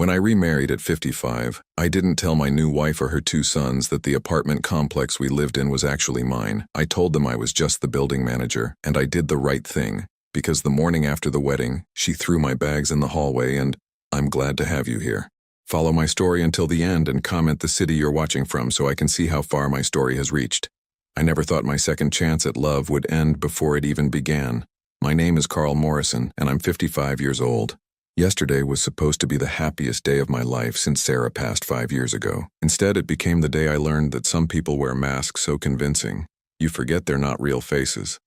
When I remarried at 55, I didn't tell my new wife or her two sons that the apartment complex we lived in was actually mine. I told them I was just the building manager, and I did the right thing, because the morning after the wedding, she threw my bags in the hallway and, "I'm glad to have you here. Follow my story until the end and comment the city you're watching from so I can see how far my story has reached. I never thought my second chance at love would end before it even began. My name is Carl Morrison, and I'm 55 years old. Yesterday was supposed to be the happiest day of my life since Sarah passed 5 years ago. Instead, it became the day I learned that some people wear masks so convincing, you forget they're not real faces.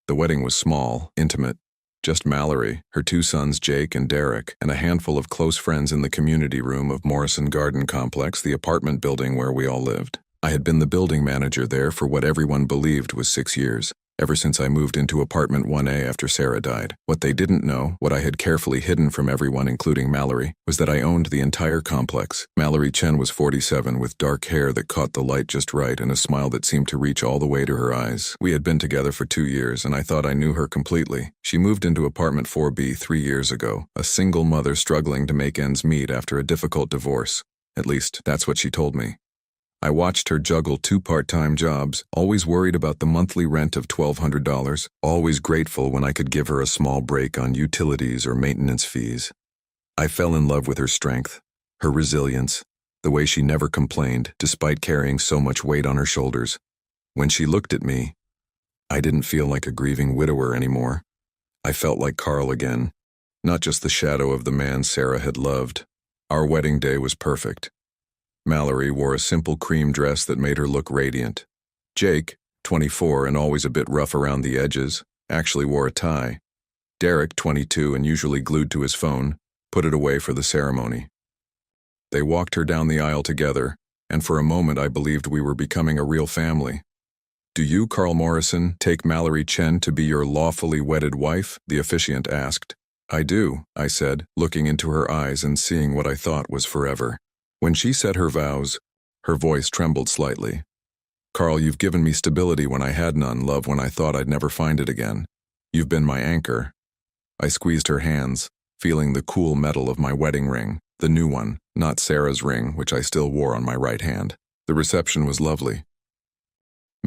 The wedding was small, intimate. Just Mallory, her two sons Jake and Derek, and a handful of close friends in the community room of Morrison Garden Complex, the apartment building where we all lived. I had been the building manager there for what everyone believed was 6 years. Ever since I moved into apartment 1A after Sarah died. What they didn't know, what I had carefully hidden from everyone including Mallory, was that I owned the entire complex. Mallory Chen was 47 with dark hair that caught the light just right and a smile that seemed to reach all the way to her eyes. We had been together for 2 years and I thought I knew her completely. She moved into apartment 4B 3 years ago, a single mother struggling to make ends meet after a difficult divorce. At least, that's what she told me. I watched her juggle 2 part-time jobs, always worried about the monthly rent of $1,200, always grateful when I could give her a small break on utilities or maintenance fees. I fell in love with her strength, her resilience, the way she never complained despite carrying so much weight on her shoulders. When she looked at me, I didn't feel like a grieving widower anymore. I felt like Carl again, not just the shadow of the man Sarah had loved. Our wedding day was perfect. Mallory wore a simple cream dress that made her look radiant. Jake, 24 and always a bit rough around the edges, actually wore a tie. Derek, 22 and usually glued to his phone, put it away for the ceremony. They walked her down the aisle together, and for a moment I believed we were becoming a real family. "Do you, Carl Morrison, take Mallory Chen to be your lawfully wedded wife?" the officiant asked. "I do," I said, looking into her eyes and seeing what I thought was forever. When she said her vows, her voice trembled slightly. "Carl, you've given me stability when I had none, love when I thought I'd never find it again. You've been my anchor." I squeezed her hands, feeling the cool metal of my wedding ring, the new one, not Sarah's ring, which I still wore on my right hand. The reception was lovely.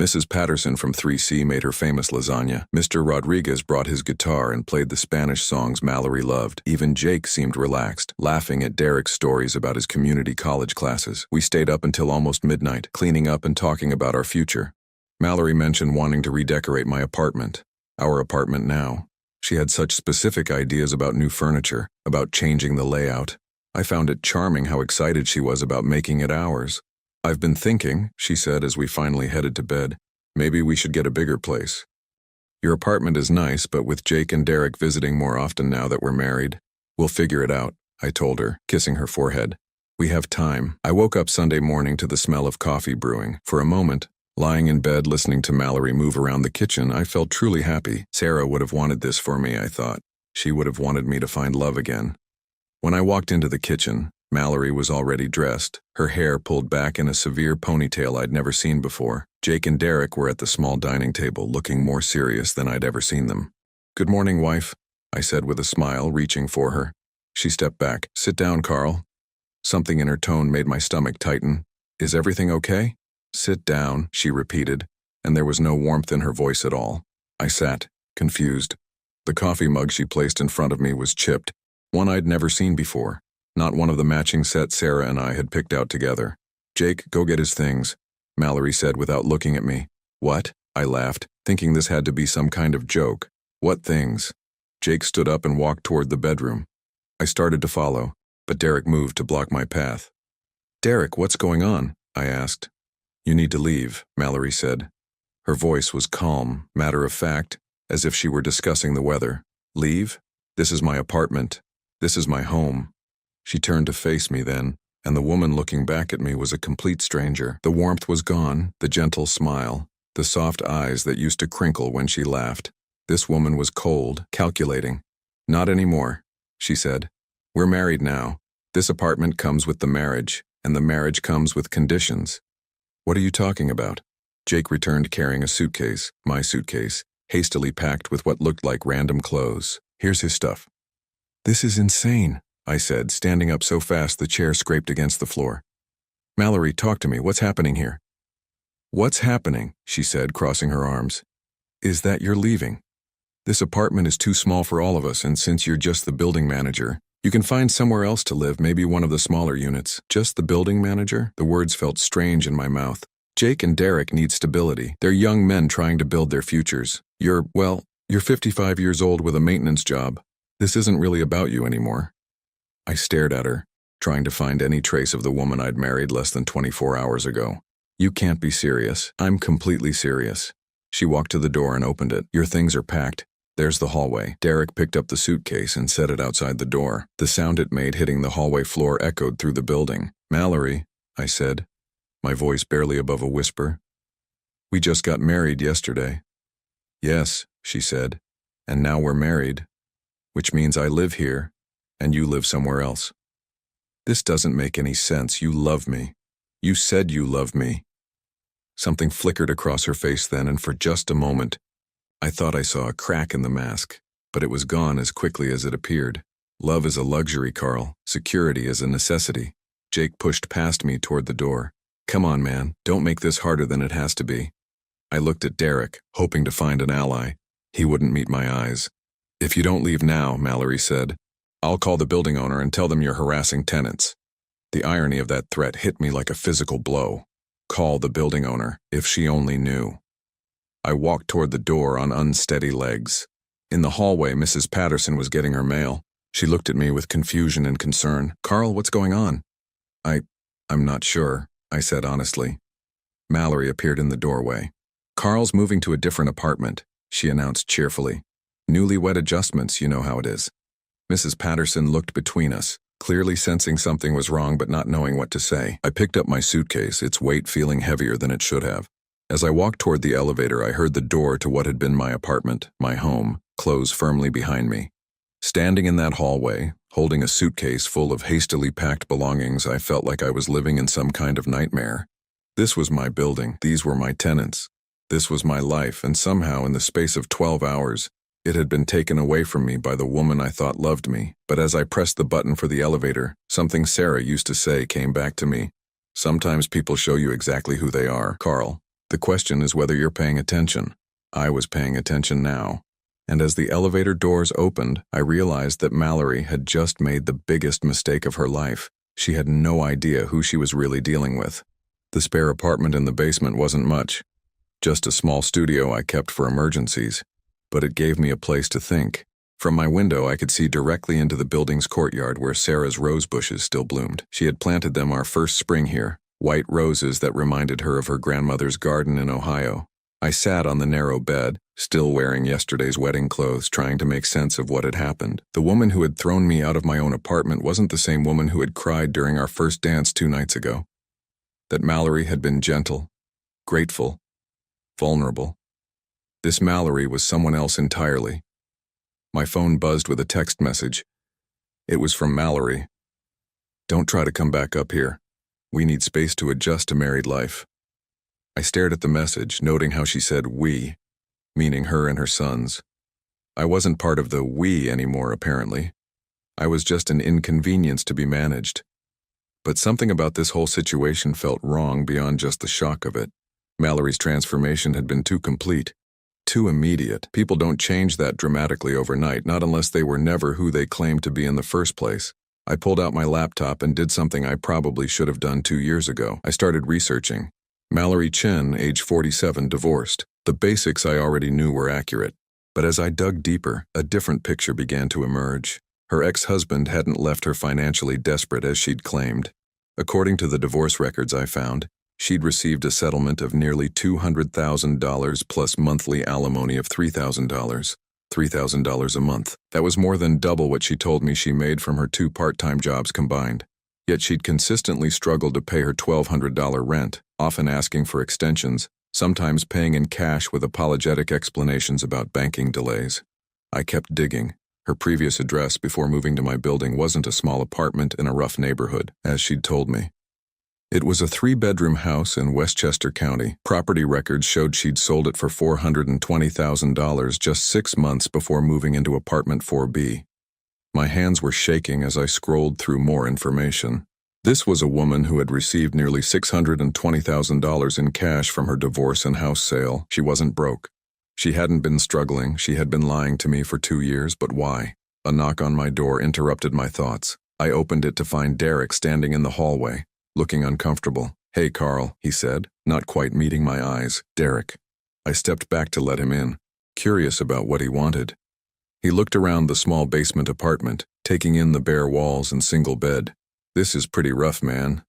Mrs. Patterson from 3C made her famous lasagna. Mr. Rodriguez brought his guitar and played the Spanish songs Mallory loved. Even Jake seemed relaxed, laughing at Derek's stories about his community college classes. We stayed up until almost midnight, cleaning up and talking about our future. Mallory mentioned wanting to redecorate my apartment. Our apartment now. She had such specific ideas about new furniture, about changing the layout. I found it charming how excited she was about making it ours. "I've been thinking," she said as we finally headed to bed, "maybe we should get a bigger place. Your apartment is nice, but with Jake and Derek visiting more often now that we're married, we'll figure it out," I told her, kissing her forehead. "We have time." I woke up Sunday morning to the smell of coffee brewing. For a moment, lying in bed listening to Mallory move around the kitchen, I felt truly happy. Sarah would have wanted this for me, I thought. She would have wanted me to find love again. When I walked into the kitchen, Mallory was already dressed, her hair pulled back in a severe ponytail I'd never seen before. Jake and Derek were at the small dining table, looking more serious than I'd ever seen them. "Good morning, wife," I said with a smile, reaching for her. She stepped back. "Sit down, Carl." Something in her tone made my stomach tighten. "Is everything okay?" "Sit down," she repeated, and there was no warmth in her voice at all. I sat, confused. The coffee mug she placed in front of me was chipped, one I'd never seen before. Not one of the matching sets Sarah and I had picked out together. "Jake, go get his things," Mallory said without looking at me. "What?" I laughed, thinking this had to be some kind of joke. "What things?" Jake stood up and walked toward the bedroom. I started to follow, but Derek moved to block my path. "Derek, what's going on?" I asked. "You need to leave," Mallory said. Her voice was calm, matter-of-fact, as if she were discussing the weather. "Leave? This is my apartment. This is my home." She turned to face me then, and the woman looking back at me was a complete stranger. The warmth was gone, the gentle smile, the soft eyes that used to crinkle when she laughed. This woman was cold, calculating. "Not anymore," she said. "We're married now. This apartment comes with the marriage, and the marriage comes with conditions." "What are you talking about?" Jake returned carrying a suitcase, my suitcase, hastily packed with what looked like random clothes. "Here's his stuff." "This is insane," I said, standing up so fast the chair scraped against the floor. Mallory, talk to me. What's happening here? What's happening, she said, crossing her arms, is that you're leaving. This apartment is too small for all of us, and since you're just the building manager, you can find somewhere else to live, maybe one of the smaller units. Just the building manager? The words felt strange in my mouth. Jake and Derek need stability. They're young men trying to build their futures. You're 55 years old with a maintenance job. This isn't really about you anymore. I stared at her, trying to find any trace of the woman I'd married less than 24 hours ago. You can't be serious. I'm completely serious. She walked to the door and opened it. Your things are packed. There's the hallway. Derek picked up the suitcase and set it outside the door. The sound it made hitting the hallway floor echoed through the building. Mallory, I said, my voice barely above a whisper. We just got married yesterday. Yes, she said, and now we're married, which means I live here and you live somewhere else. This doesn't make any sense. You love me. You said you love me. Something flickered across her face then, and for just a moment, I thought I saw a crack in the mask, but it was gone as quickly as it appeared. Love is a luxury, Carl. Security is a necessity. Jake pushed past me toward the door. Come on, man. Don't make this harder than it has to be. I looked at Derek, hoping to find an ally. He wouldn't meet my eyes. If you don't leave now, Mallory said, I'll call the building owner and tell them you're harassing tenants. The irony of that threat hit me like a physical blow. Call the building owner, if she only knew. I walked toward the door on unsteady legs. In the hallway, Mrs. Patterson was getting her mail. She looked at me with confusion and concern. Carl, what's going on? I'm not sure, I said honestly. Mallory appeared in the doorway. Carl's moving to a different apartment, she announced cheerfully. Newlywed adjustments, you know how it is. Mrs. Patterson looked between us, clearly sensing something was wrong but not knowing what to say. I picked up my suitcase, its weight feeling heavier than it should have. As I walked toward the elevator, I heard the door to what had been my apartment, my home, close firmly behind me. Standing in that hallway, holding a suitcase full of hastily packed belongings, I felt like I was living in some kind of nightmare. This was my building. These were my tenants. This was my life, and somehow in the space of 12 hours, it had been taken away from me by the woman I thought loved me. But as I pressed the button for the elevator, something Sarah used to say came back to me. Sometimes people show you exactly who they are, Carl. The question is whether you're paying attention. I was paying attention now. And as the elevator doors opened, I realized that Mallory had just made the biggest mistake of her life. She had no idea who she was really dealing with. The spare apartment in the basement wasn't much. Just a small studio I kept for emergencies. But it gave me a place to think. From my window, I could see directly into the building's courtyard where Sarah's rose bushes still bloomed. She had planted them our first spring here, white roses that reminded her of her grandmother's garden in Ohio. I sat on the narrow bed, still wearing yesterday's wedding clothes, trying to make sense of what had happened. The woman who had thrown me out of my own apartment wasn't the same woman who had cried during our first dance 2 nights ago. That Mallory had been gentle, grateful, vulnerable. This Mallory was someone else entirely. My phone buzzed with a text message. It was from Mallory. Don't try to come back up here. We need space to adjust to married life. I stared at the message, noting how she said we, meaning her and her sons. I wasn't part of the we anymore, apparently. I was just an inconvenience to be managed. But something about this whole situation felt wrong beyond just the shock of it. Mallory's transformation had been too complete. Too immediate. People don't change that dramatically overnight, not unless they were never who they claimed to be in the first place. I pulled out my laptop and did something I probably should have done 2 years ago. I started researching. Mallory Chen, age 47, divorced. The basics I already knew were accurate. But as I dug deeper, a different picture began to emerge. Her ex-husband hadn't left her financially desperate as she'd claimed. According to the divorce records I found, she'd received a settlement of nearly $200,000 plus monthly alimony of $3,000. $3,000 a month. That was more than double what she told me she made from her 2 part-time jobs combined. Yet she'd consistently struggled to pay her $1,200 rent, often asking for extensions, sometimes paying in cash with apologetic explanations about banking delays. I kept digging. Her previous address before moving to my building wasn't a small apartment in a rough neighborhood, as she'd told me. It was a 3-bedroom house in Westchester County. Property records showed she'd sold it for $420,000 just 6 months before moving into apartment 4B. My hands were shaking as I scrolled through more information. This was a woman who had received nearly $620,000 in cash from her divorce and house sale. She wasn't broke. She hadn't been struggling. She had been lying to me for 2 years, but why? A knock on my door interrupted my thoughts. I opened it to find Derek standing in the hallway, looking uncomfortable. "Hey, Carl," he said, not quite meeting my eyes. "Derek." I stepped back to let him in, curious about what he wanted. He looked around the small basement apartment, taking in the bare walls and single bed. "This is pretty rough, man."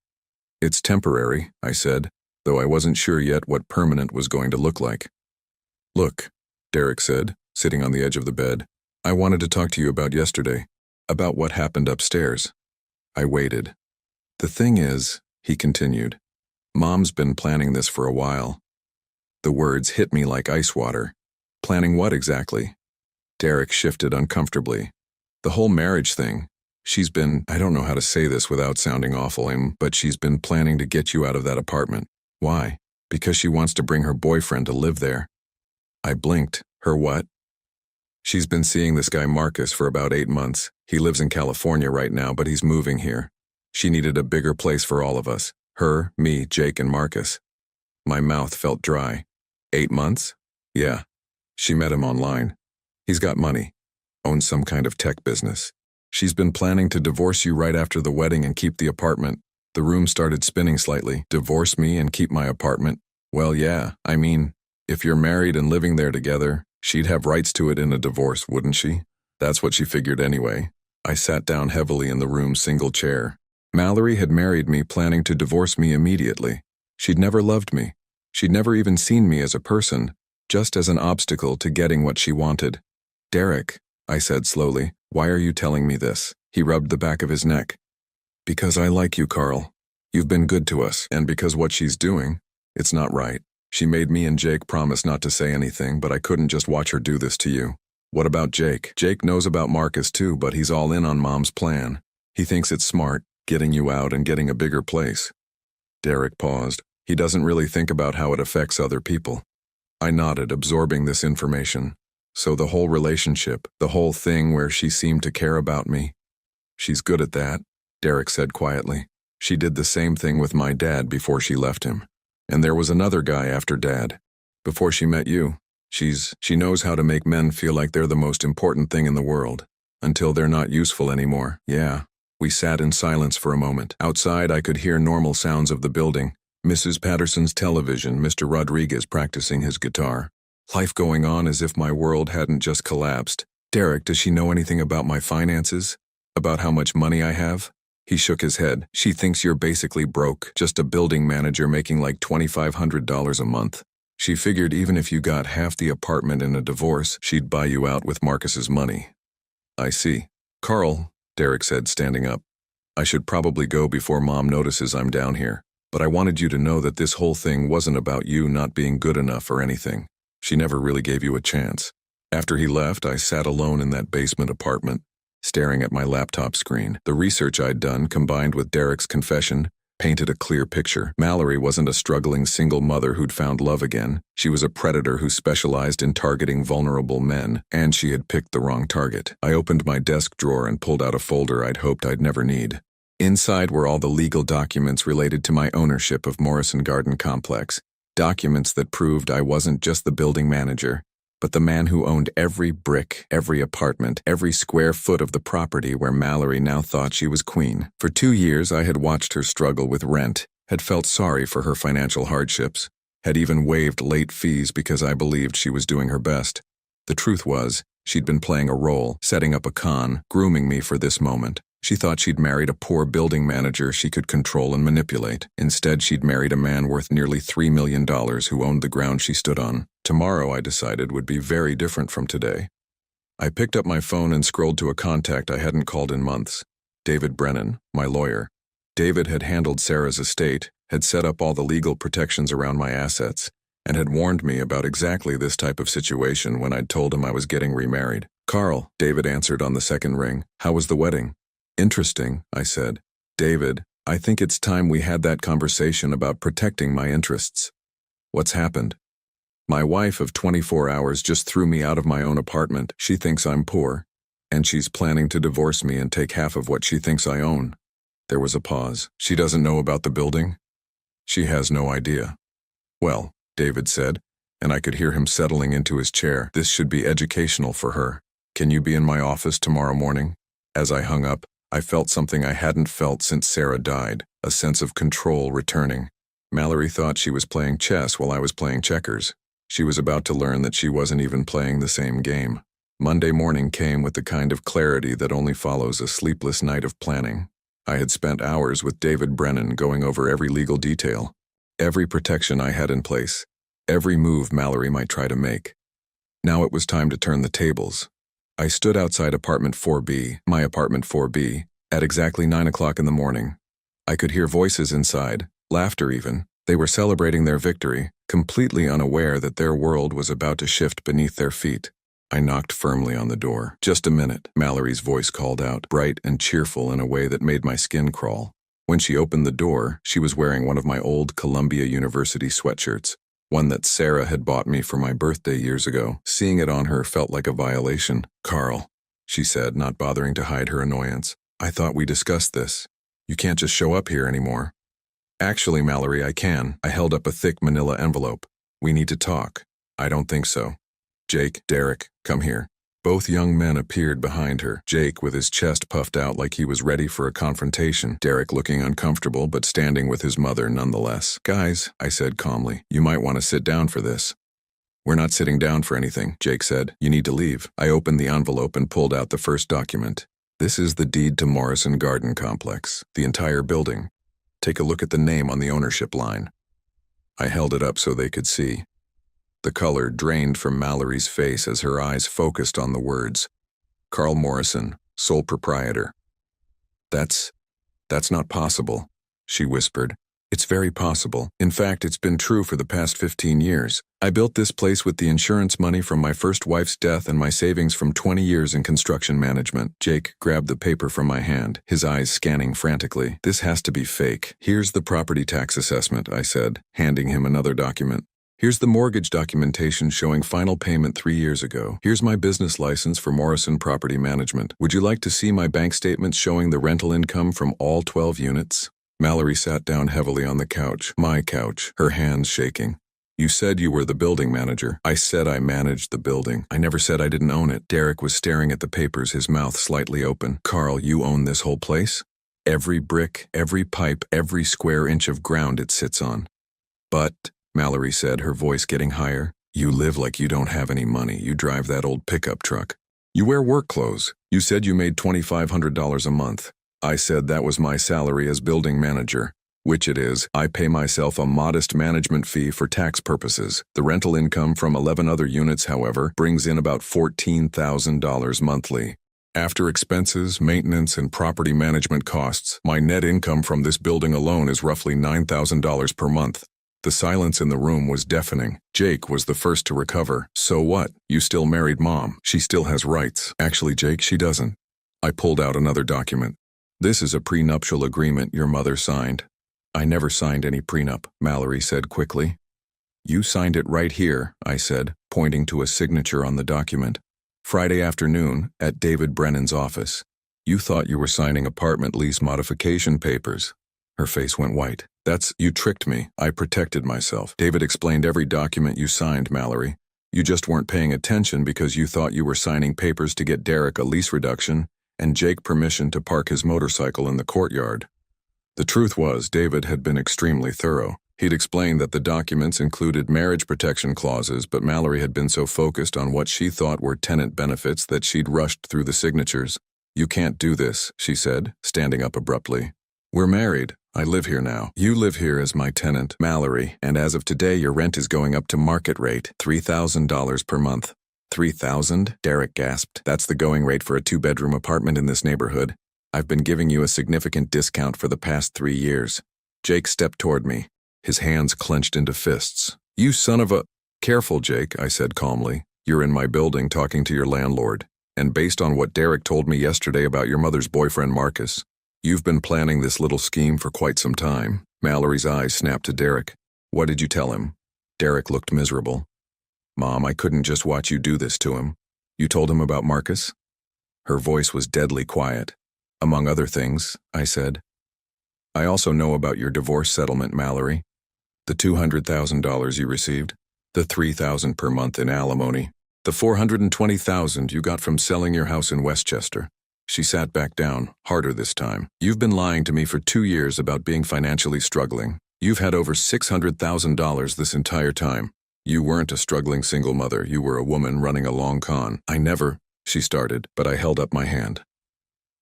"It's temporary," I said, though I wasn't sure yet what permanent was going to look like. "Look," Derek said, sitting on the edge of the bed. "I wanted to talk to you about yesterday, about what happened upstairs." I waited. "The thing is," he continued, "Mom's been planning this for a while." The words hit me like ice water. "Planning what exactly?" Derek shifted uncomfortably. "The whole marriage thing. She's been, I don't know how to say this without sounding awful, but she's been planning to get you out of that apartment." "Why?" "Because she wants to bring her boyfriend to live there." I blinked. "Her what?" "She's been seeing this guy Marcus for about 8 months. He lives in California right now, but he's moving here. She needed a bigger place for all of us. Her, me, Jake, and Marcus." My mouth felt dry. 8 months? "Yeah. She met him online. He's got money. Owns some kind of tech business. She's been planning to divorce you right after the wedding and keep the apartment." The room started spinning slightly. "Divorce me and keep my apartment?" "Well, yeah. I mean, if you're married and living there together, she'd have rights to it in a divorce, wouldn't she? That's what she figured anyway." I sat down heavily in the room's single chair. Mallory had married me planning to divorce me immediately. She'd never loved me. She'd never even seen me as a person, just as an obstacle to getting what she wanted. "Derek," I said slowly, "why are you telling me this?" He rubbed the back of his neck. "Because I like you, Carl. You've been good to us, and because what she's doing, it's not right. She made me and Jake promise not to say anything, but I couldn't just watch her do this to you." "What about Jake?" "Jake knows about Marcus too, but he's all in on Mom's plan. He thinks it's smart, getting you out and getting a bigger place." Derek paused. "He doesn't really think about how it affects other people." I nodded, absorbing this information. "So the whole relationship, the whole thing where she seemed to care about me." "She's good at that," Derek said quietly. "She did the same thing with my dad before she left him. And there was another guy after Dad. Before she met you. She knows how to make men feel like they're the most important thing in the world, until they're not useful anymore." "Yeah." We sat in silence for a moment. Outside, I could hear normal sounds of the building. Mrs. Patterson's television, Mr. Rodriguez practicing his guitar. Life going on as if my world hadn't just collapsed. "Derek, does she know anything about my finances? About how much money I have?" He shook his head. "She thinks you're basically broke, just a building manager making like $2,500 a month. She figured even if you got half the apartment in a divorce, she'd buy you out with Marcus's money." "I see." "Carl," Derek said, standing up, "I should probably go before Mom notices I'm down here. But I wanted you to know that this whole thing wasn't about you not being good enough or anything. She never really gave you a chance." After he left, I sat alone in that basement apartment, staring at my laptop screen. The research I'd done, combined with Derek's confession, painted a clear picture. Mallory wasn't a struggling single mother who'd found love again. She was a predator who specialized in targeting vulnerable men, and she had picked the wrong target. I opened my desk drawer and pulled out a folder I'd hoped I'd never need. Inside were all the legal documents related to my ownership of Morrison Garden Complex, documents that proved I wasn't just the building manager, but the man who owned every brick, every apartment, every square foot of the property where Mallory now thought she was queen. For 2 years, I had watched her struggle with rent, had felt sorry for her financial hardships, had even waived late fees because I believed she was doing her best. The truth was, she'd been playing a role, setting up a con, grooming me for this moment. She thought she'd married a poor building manager she could control and manipulate. Instead, she'd married a man worth nearly $3 million who owned the ground she stood on. Tomorrow, I decided, would be very different from today. I picked up my phone and scrolled to a contact I hadn't called in months. David Brennan, my lawyer. David had handled Sarah's estate, had set up all the legal protections around my assets, and had warned me about exactly this type of situation when I'd told him I was getting remarried. "Carl," David answered on the second ring. "How was the wedding?" "Interesting," I said. "David, I think it's time we had that conversation about protecting my interests." "What's happened?" "My wife of 24 hours just threw me out of my own apartment. She thinks I'm poor. And she's planning to divorce me and take half of what she thinks I own. There was a pause. She doesn't know about the building? She has no idea. Well, David said, and I could hear him settling into his chair. This should be educational for her. Can you be in my office tomorrow morning? As I hung up, I felt something I hadn't felt since Sarah died, a sense of control returning. Mallory thought she was playing chess while I was playing checkers. She was about to learn that she wasn't even playing the same game. Monday morning came with the kind of clarity that only follows a sleepless night of planning. I had spent hours with David Brennan going over every legal detail, every protection I had in place, every move Mallory might try to make. Now it was time to turn the tables. I stood outside apartment 4B, my apartment 4B, at exactly 9 o'clock in the morning. I could hear voices inside, laughter even. They were celebrating their victory, completely unaware that their world was about to shift beneath their feet. I knocked firmly on the door. "Just a minute," Mallory's voice called out, bright and cheerful in a way that made my skin crawl. When she opened the door, she was wearing one of my old Columbia University sweatshirts, one that Sarah had bought me for my birthday years ago. Seeing it on her felt like a violation. "Carl," she said, not bothering to hide her annoyance, "I thought we discussed this. You can't just show up here anymore." "Actually, Mallory, I can." I held up a thick manila envelope. "We need to talk." "I don't think so." "Jake, Derek, come here." Both young men appeared behind her, Jake with his chest puffed out like he was ready for a confrontation, Derek looking uncomfortable but standing with his mother nonetheless. "Guys," I said calmly, "you might want to sit down for this." "We're not sitting down for anything," Jake said. "You need to leave." I opened the envelope and pulled out the first document. "This is the deed to Morrison Garden Complex, the entire building. Take a look at the name on the ownership line." I held it up so they could see. The color drained from Mallory's face as her eyes focused on the words. "Carl Morrison, sole proprietor." That's not possible," she whispered. "It's very possible. In fact, it's been true for the past 15 years. I built this place with the insurance money from my first wife's death and my savings from 20 years in construction management." Jake grabbed the paper from my hand, his eyes scanning frantically. "This has to be fake." "Here's the property tax assessment," I said, handing him another document. "Here's the mortgage documentation showing final payment 3 years ago. Here's my business license for Morrison Property Management. Would you like to see my bank statements showing the rental income from all 12 units? Mallory sat down heavily on the couch, my couch, her hands shaking. "You said you were the building manager." "I said I managed the building. I never said I didn't own it." Derek was staring at the papers, his mouth slightly open. "Carl, you own this whole place? Every brick, every pipe, every square inch of ground it sits on." "But," Mallory said, her voice getting higher, "you live like you don't have any money. You drive that old pickup truck. You wear work clothes. You said you made $2,500 a month. I said that was my salary as building manager, which it is. I pay myself a modest management fee for tax purposes. The rental income from 11 other units, however, brings in about $14,000 monthly. After expenses, maintenance, and property management costs, my net income from this building alone is roughly $9,000 per month." The silence in the room was deafening. Jake was the first to recover. "So what? You still married Mom. She still has rights." "Actually, Jake, she doesn't." I pulled out another document. "This is a prenuptial agreement your mother signed." "I never signed any prenup," Mallory said quickly. "You signed it right here," I said, pointing to a signature on the document. "Friday afternoon, at David Brennan's office. You thought you were signing apartment lease modification papers." Her face went white. You tricked me. I protected myself. David explained every document you signed, Mallory. You just weren't paying attention because you thought you were signing papers to get Derek a lease reduction and Jake permission to park his motorcycle in the courtyard." The truth was, David had been extremely thorough. He'd explained that the documents included marriage protection clauses, but Mallory had been so focused on what she thought were tenant benefits that she'd rushed through the signatures. "You can't do this," she said, standing up abruptly. "We're married. I live here now. You live here as my tenant, Mallory, and as of today your rent is going up to market rate, $3,000 per month." "3,000? Derek gasped. "That's the going rate for a 2-bedroom apartment in this neighborhood. I've been giving you a significant discount for the past 3 years." Jake stepped toward me, his hands clenched into fists. "You son of a—" "Careful, Jake," I said calmly. "You're in my building talking to your landlord, and based on what Derek told me yesterday about your mother's boyfriend Marcus, you've been planning this little scheme for quite some time." Mallory's eyes snapped to Derek. "What did you tell him?" Derek looked miserable. "Mom, I couldn't just watch you do this to him." "You told him about Marcus?" Her voice was deadly quiet. "Among other things," I said. "I also know about your divorce settlement, Mallory. The $200,000 you received, the $3,000 per month in alimony, the $420,000 you got from selling your house in Westchester." She sat back down, harder this time. "You've been lying to me for 2 years about being financially struggling. You've had over $600,000 this entire time. You weren't a struggling single mother. You were a woman running a long con." "I never," she started, but I held up my hand.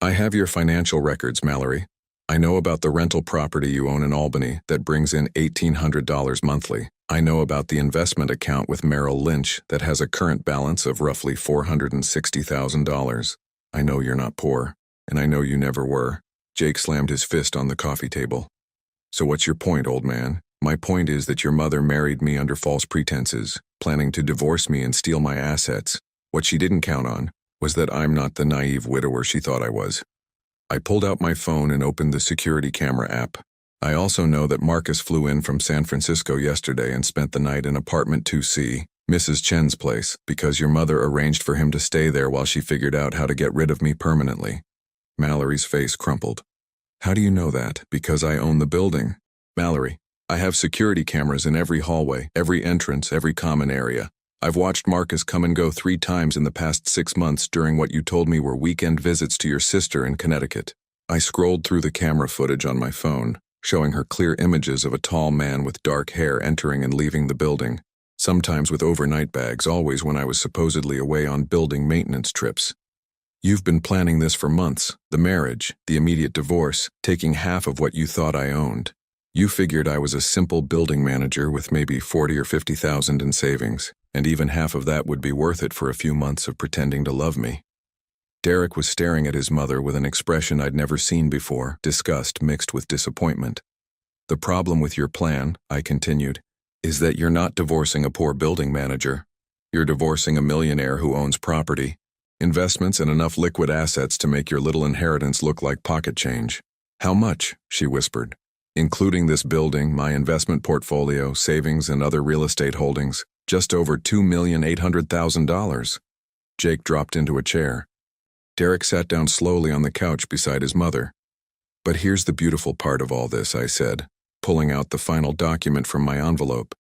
"I have your financial records, Mallory. I know about the rental property you own in Albany that brings in $1,800 monthly. I know about the investment account with Merrill Lynch that has a current balance of roughly $460,000. I know you're not poor, and I know you never were." Jake slammed his fist on the coffee table. "So what's your point, old man?" "My point is that your mother married me under false pretenses, planning to divorce me and steal my assets. What she didn't count on was that I'm not the naive widower she thought I was." I pulled out my phone and opened the security camera app. "I also know that Marcus flew in from San Francisco yesterday and spent the night in apartment 2C, Mrs. Chen's place, because your mother arranged for him to stay there while she figured out how to get rid of me permanently." Mallory's face crumpled. "How do you know that?" "Because I own the building. Mallory, I have security cameras in every hallway, every entrance, every common area. I've watched Marcus come and go 3 times in the past 6 months during what you told me were weekend visits to your sister in Connecticut." I scrolled through the camera footage on my phone, showing her clear images of a tall man with dark hair entering and leaving the building, sometimes with overnight bags, always when I was supposedly away on building maintenance trips. "You've been planning this for months, the marriage, the immediate divorce, taking half of what you thought I owned. You figured I was a simple building manager with maybe 40 or 50,000 in savings, and even half of that would be worth it for a few months of pretending to love me." Derek was staring at his mother with an expression I'd never seen before, disgust mixed with disappointment. "The problem with your plan," I continued, "is that you're not divorcing a poor building manager. You're divorcing a millionaire who owns property, investments, and enough liquid assets to make your little inheritance look like pocket change." "How much?" she whispered. "Including this building, my investment portfolio, savings, and other real estate holdings, just over $2,800,000. Jake dropped into a chair. Derek sat down slowly on the couch beside his mother. "But here's the beautiful part of all this," I said, pulling out the final document from my envelope.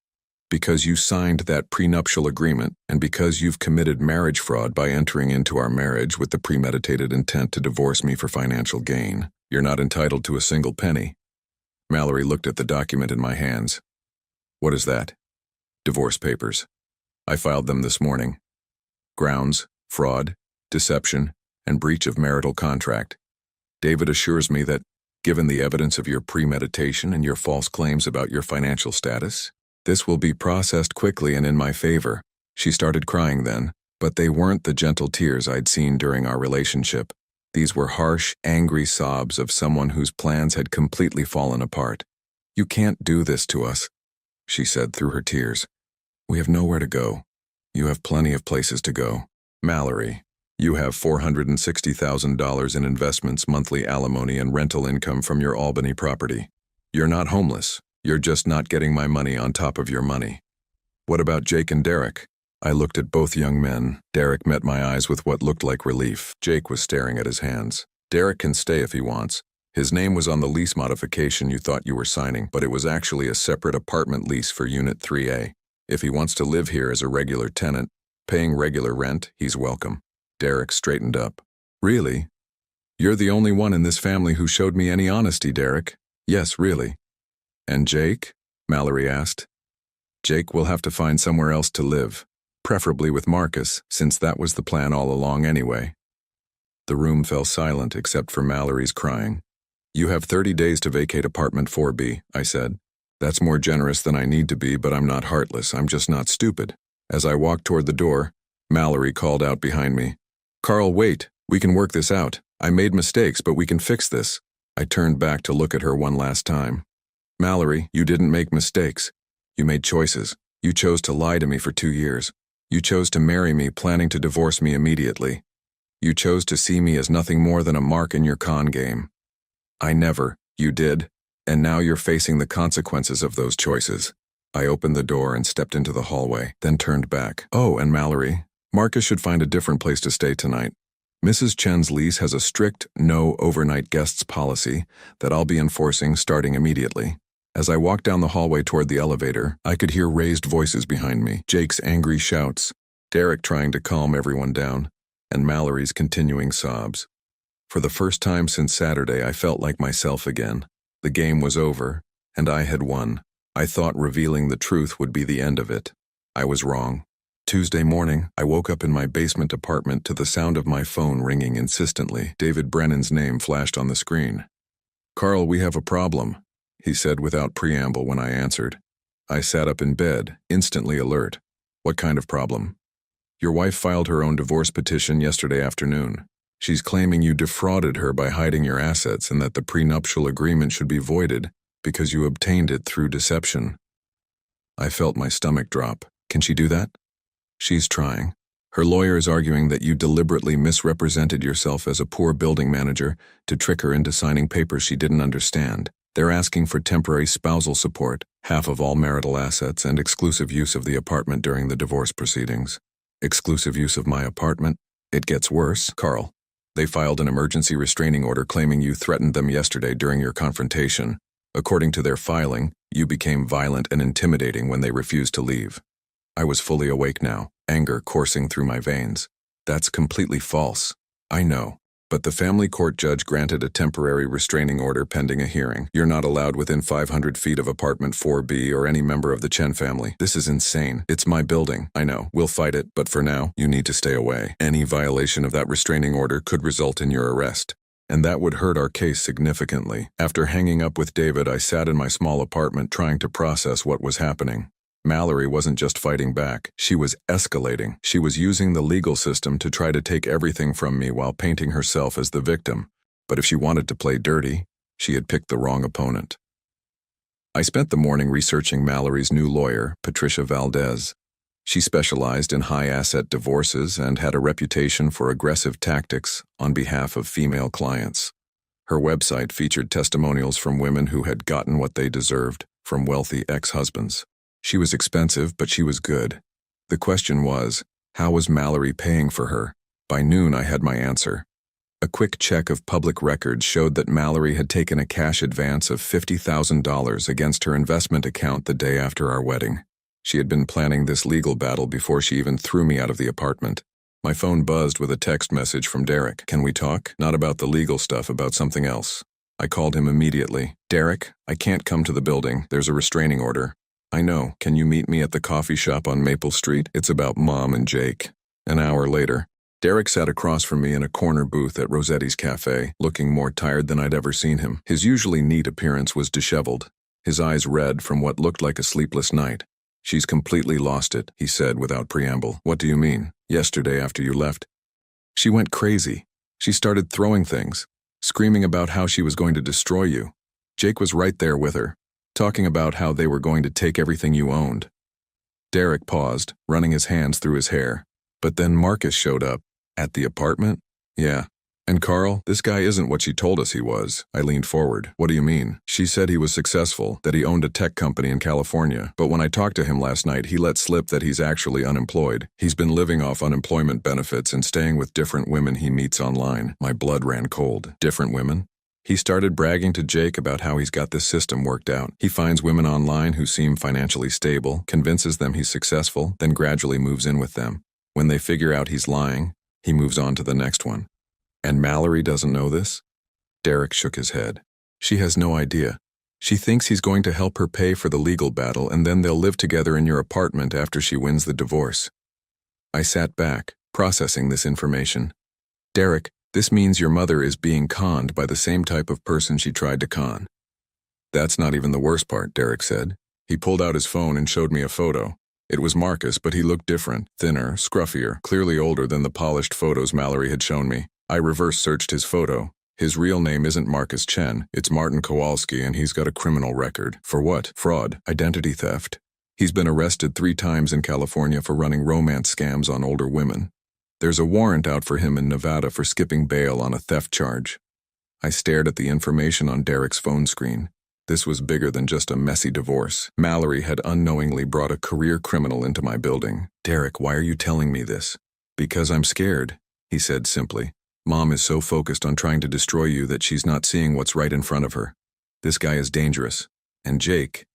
"Because you signed that prenuptial agreement, and because you've committed marriage fraud by entering into our marriage with the premeditated intent to divorce me for financial gain, you're not entitled to a single penny." Mallory looked at the document in my hands. "What is that?" "Divorce papers. I filed them this morning. Grounds, fraud, deception, and breach of marital contract. David assures me that, given the evidence of your premeditation and your false claims about your financial status, this will be processed quickly and in my favor." She started crying then, but they weren't the gentle tears I'd seen during our relationship. These were harsh, angry sobs of someone whose plans had completely fallen apart. "You can't do this to us," she said through her tears. "We have nowhere to go. You have plenty of places to go. Mallory, you have $460,000 in investments, monthly alimony, and rental income from your Albany property. You're not homeless. You're just not getting my money on top of your money." "What about Jake and Derek?" I looked at both young men. Derek met my eyes with what looked like relief. Jake was staring at his hands. "Derek can stay if he wants. His name was on the lease modification you thought you were signing, but it was actually a separate apartment lease for Unit 3A. If he wants to live here as a regular tenant, paying regular rent, he's welcome." Derek straightened up. "Really? You're the only one in this family who showed me any honesty, Derek." "Yes, really." "And Jake?" Mallory asked. "Jake will have to find somewhere else to live. Preferably with Marcus, since that was the plan all along anyway." The room fell silent except for Mallory's crying. "You have 30 days to vacate apartment 4B, I said. "That's more generous than I need to be, but I'm not heartless, I'm just not stupid." As I walked toward the door, Mallory called out behind me, "Carl, wait, we can work this out. I made mistakes, but we can fix this." I turned back to look at her one last time. "Mallory, you didn't make mistakes. You made choices. You chose to lie to me for 2 years. You chose to marry me, planning to divorce me immediately. You chose to see me as nothing more than a mark in your con game. I never. You did. And now you're facing the consequences of those choices." I opened the door and stepped into the hallway, then turned back. "Oh, and Mallory, Marcus should find a different place to stay tonight. Mrs. Chen's lease has a strict no overnight guests policy that I'll be enforcing starting immediately. As I walked down the hallway toward the elevator, I could hear raised voices behind me, Jake's angry shouts, Derek trying to calm everyone down, and Mallory's continuing sobs. For the first time since Saturday, I felt like myself again. The game was over, and I had won. I thought revealing the truth would be the end of it. I was wrong. Tuesday morning, I woke up in my basement apartment to the sound of my phone ringing insistently. David Brennan's name flashed on the screen. "Carl, we have a problem," he said without preamble when I answered. I sat up in bed, instantly alert. "What kind of problem?" "Your wife filed her own divorce petition yesterday afternoon. She's claiming you defrauded her by hiding your assets and that the prenuptial agreement should be voided because you obtained it through deception." I felt my stomach drop. "Can she do that?" "She's trying. Her lawyer is arguing that you deliberately misrepresented yourself as a poor building manager to trick her into signing papers she didn't understand. They're asking for temporary spousal support, half of all marital assets, and exclusive use of the apartment during the divorce proceedings." "Exclusive use of my apartment? It gets worse, Carl. They filed an emergency restraining order claiming you threatened them yesterday during your confrontation. According to their filing, you became violent and intimidating when they refused to leave." I was fully awake now, anger coursing through my veins. "That's completely false." "I know, but the family court judge granted a temporary restraining order pending a hearing. You're not allowed within 500 feet of apartment 4B or any member of the Chen family. This is insane. It's my building. I know. We'll fight it, but for now, you need to stay away. Any violation of that restraining order could result in your arrest. And that would hurt our case significantly." After hanging up with David, I sat in my small apartment trying to process what was happening. Mallory wasn't just fighting back, she was escalating. She was using the legal system to try to take everything from me while painting herself as the victim. But if she wanted to play dirty, she had picked the wrong opponent. I spent the morning researching Mallory's new lawyer, Patricia Valdez. She specialized in high-asset divorces and had a reputation for aggressive tactics on behalf of female clients. Her website featured testimonials from women who had gotten what they deserved from wealthy ex-husbands. She was expensive, but she was good. The question was, how was Mallory paying for her? By noon, I had my answer. A quick check of public records showed that Mallory had taken a cash advance of $50,000 against her investment account the day after our wedding. She had been planning this legal battle before she even threw me out of the apartment. My phone buzzed with a text message from Derek. "Can we talk? Not about the legal stuff, about something else." I called him immediately. "Derek, I can't come to the building. There's a restraining order." "I know. Can you meet me at the coffee shop on Maple Street? It's about Mom and Jake." An hour later, Derek sat across from me in a corner booth at Rossetti's Cafe, looking more tired than I'd ever seen him. His usually neat appearance was disheveled, his eyes red from what looked like a sleepless night. "She's completely lost it," he said without preamble. "What do you mean? Yesterday after you left?" "She went crazy. She started throwing things, screaming about how she was going to destroy you. Jake was right there with her, talking about how they were going to take everything you owned." Derek paused, running his hands through his hair. "But then Marcus showed up. At the apartment?" "Yeah. And Carl, this guy isn't what she told us he was." I leaned forward. "What do you mean?" "She said he was successful, that he owned a tech company in California. But when I talked to him last night, he let slip that he's actually unemployed. He's been living off unemployment benefits and staying with different women he meets online." My blood ran cold. "Different women?" He started bragging to Jake about how he's got this system worked out. He finds women online who seem financially stable, convinces them he's successful, then gradually moves in with them. When they figure out he's lying, he moves on to the next one. "And Mallory doesn't know this?" Derek shook his head. "She has no idea. She thinks he's going to help her pay for the legal battle, and then they'll live together in your apartment after she wins the divorce." I sat back, processing this information. "Derek, this means your mother is being conned by the same type of person she tried to con." "That's not even the worst part," Derek said. He pulled out his phone and showed me a photo. It was Marcus, but he looked different, thinner, scruffier, clearly older than the polished photos Mallory had shown me. I reverse searched his photo. His real name isn't Marcus Chen, it's Martin Kowalski, and he's got a criminal record. For what? Fraud, identity theft. He's been arrested 3 times in California for running romance scams on older women. There's a warrant out for him in Nevada for skipping bail on a theft charge. I stared at the information on Derek's phone screen. This was bigger than just a messy divorce. Mallory had unknowingly brought a career criminal into my building. "Derek, why are you telling me this?" "Because I'm scared," he said simply. Mom is so focused on trying to destroy you that she's not seeing what's right in front of her. This guy is dangerous. And Jake."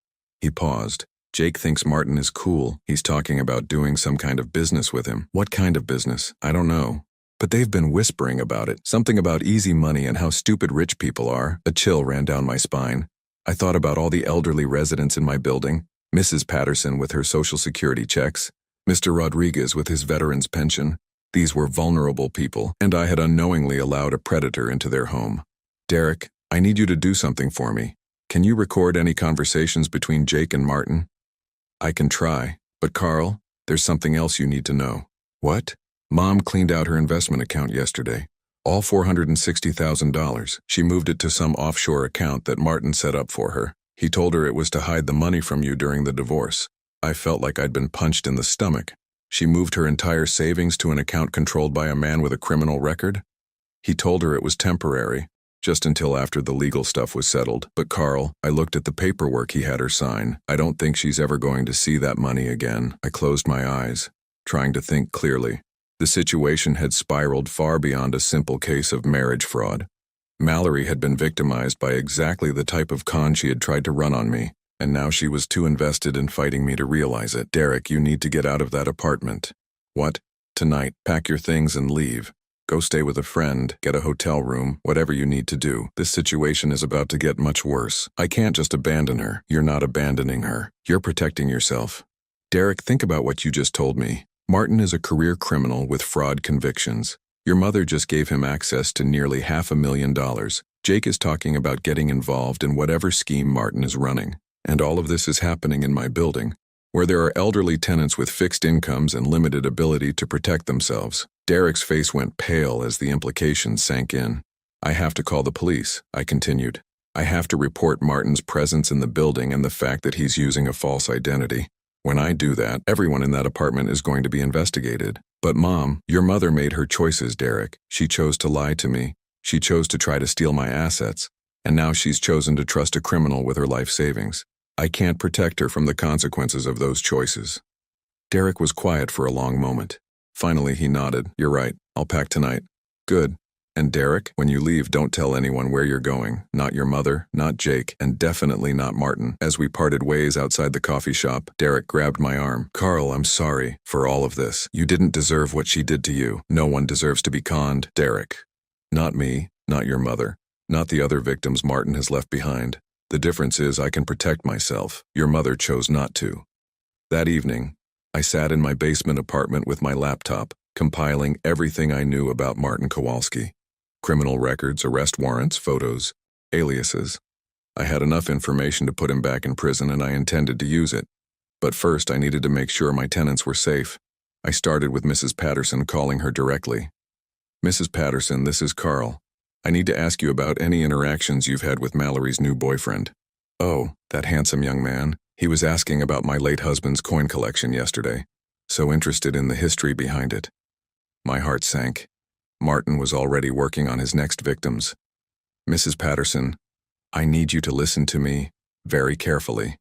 He paused. "Jake thinks Martin is cool. He's talking about doing some kind of business with him. What kind of business? I don't know. But they've been whispering about it. Something about easy money and how stupid rich people are." A chill ran down my spine. I thought about all the elderly residents in my building, Mrs. Patterson with her Social Security checks, Mr. Rodriguez with his veteran's pension. These were vulnerable people, and I had unknowingly allowed a predator into their home. "Derek, I need you to do something for me. Can you record any conversations between Jake and Martin?" "I can try, but Carl, there's something else you need to know." "What?" "Mom cleaned out her investment account yesterday. All $460,000. She moved it to some offshore account that Martin set up for her. He told her it was to hide the money from you during the divorce." I felt like I'd been punched in the stomach. She moved her entire savings to an account controlled by a man with a criminal record? He told her it was temporary, just until after the legal stuff was settled. But Carl, I looked at the paperwork he had her sign. I don't think she's ever going to see that money again. I closed my eyes, trying to think clearly. The situation had spiraled far beyond a simple case of marriage fraud. Mallory had been victimized by exactly the type of con she had tried to run on me, and now she was too invested in fighting me to realize it. "Derek, you need to get out of that apartment." "What?" "Tonight. Pack your things and leave. Go stay with a friend, get a hotel room, whatever you need to do. This situation is about to get much worse. I can't just abandon her." "You're not abandoning her. You're protecting yourself." "Derek, think about what you just told me. Martin is a career criminal with fraud convictions. Your mother just gave him access to nearly $500,000. Jake is talking about getting involved in whatever scheme Martin is running. And all of this is happening in my building, where there are elderly tenants with fixed incomes and limited ability to protect themselves." Derek's face went pale as the implications sank in. "I have to call the police," I continued. "I have to report Martin's presence in the building and the fact that he's using a false identity. When I do that, everyone in that apartment is going to be investigated." "But Mom, your mother made her choices, Derek. She chose to lie to me. She chose to try to steal my assets. And now she's chosen to trust a criminal with her life savings. I can't protect her from the consequences of those choices." Derek was quiet for a long moment. Finally, he nodded. "You're right. I'll pack tonight." "Good. And Derek, when you leave, don't tell anyone where you're going. Not your mother, not Jake, and definitely not Martin." As we parted ways outside the coffee shop, Derek grabbed my arm. "Carl, I'm sorry for all of this. You didn't deserve what she did to you. No one deserves to be conned." "Derek. Not me, not your mother, not the other victims Martin has left behind. The difference is I can protect myself. Your mother chose not to." That evening, I sat in my basement apartment with my laptop, compiling everything I knew about Martin Kowalski. Criminal records, arrest warrants, photos, aliases. I had enough information to put him back in prison, and I intended to use it. But first, I needed to make sure my tenants were safe. I started with Mrs. Patterson, calling her directly. "Mrs. Patterson, this is Carl. I need to ask you about any interactions you've had with Mallory's new boyfriend." "Oh, that handsome young man. He was asking about my late husband's coin collection yesterday. So interested in the history behind it." My heart sank. Martin was already working on his next victims. "Mrs. Patterson, I need you to listen to me very carefully."